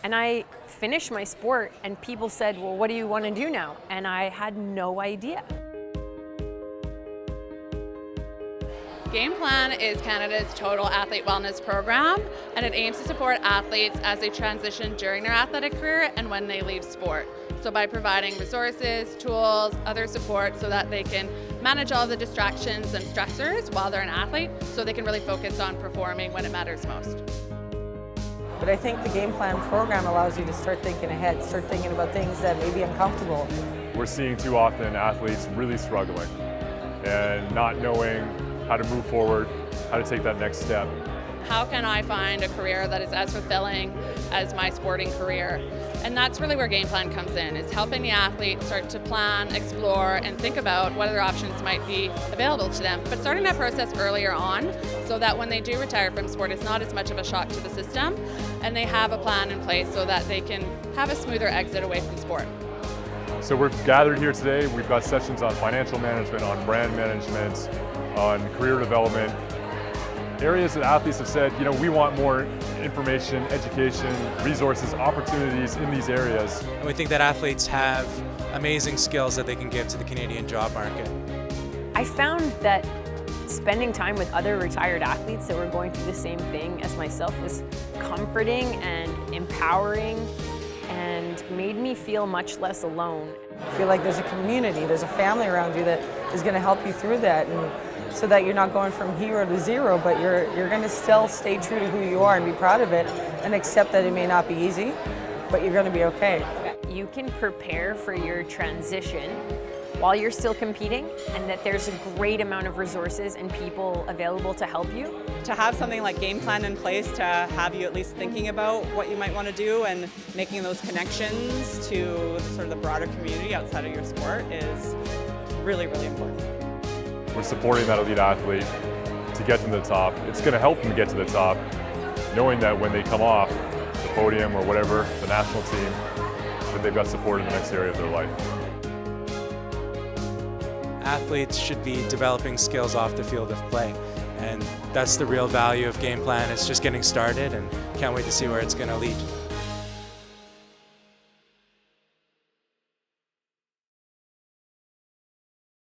And I finished my sport and people said, well, what do you want to do now? And I had no idea. Game Plan is Canada's total athlete wellness program, and it aims to support athletes as they transition during their athletic career and when they leave sport. So by providing resources, tools, other support so that they can manage all the distractions and stressors while they're an athlete so they can really focus on performing when it matters most. But I think the Game Plan program allows you to start thinking ahead, start thinking about things that may be uncomfortable. We're seeing too often athletes really struggling and not knowing how to move forward, how to take that next step. How can I find a career that is as fulfilling as my sporting career? And that's really where Game Plan comes in, is helping the athlete start to plan, explore, and think about what other options might be available to them. But starting that process earlier on so that when they do retire from sport, it's not as much of a shock to the system, and they have a plan in place so that they can have a smoother exit away from sport. So we're gathered here today. We've got sessions on financial management, on brand management, on career development, areas that athletes have said, we want more information, education, resources, opportunities in these areas. And we think that athletes have amazing skills that they can give to the Canadian job market. I found that spending time with other retired athletes that were going through the same thing as myself was comforting and empowering and made me feel much less alone. I feel like there's a community, there's a family around you that is going to help you through that, and so that you're not going from hero to zero, but you're going to still stay true to who you are and be proud of it and accept that it may not be easy, but you're going to be okay. You can prepare for your transition while you're still competing, and that there's a great amount of resources and people available to help you. To have something like Game Plan in place to have you at least thinking about what you might want to do and making those connections to sort of the broader community outside of your sport is really, really important. We're supporting that elite athlete to get to the top. It's going to help them get to the top, knowing that when they come off the podium or whatever, the national team, that they've got support in the next area of their life. Athletes should be developing skills off the field of play, and that's the real value of Game Plan. It's just getting started, and can't wait to see where it's going to lead.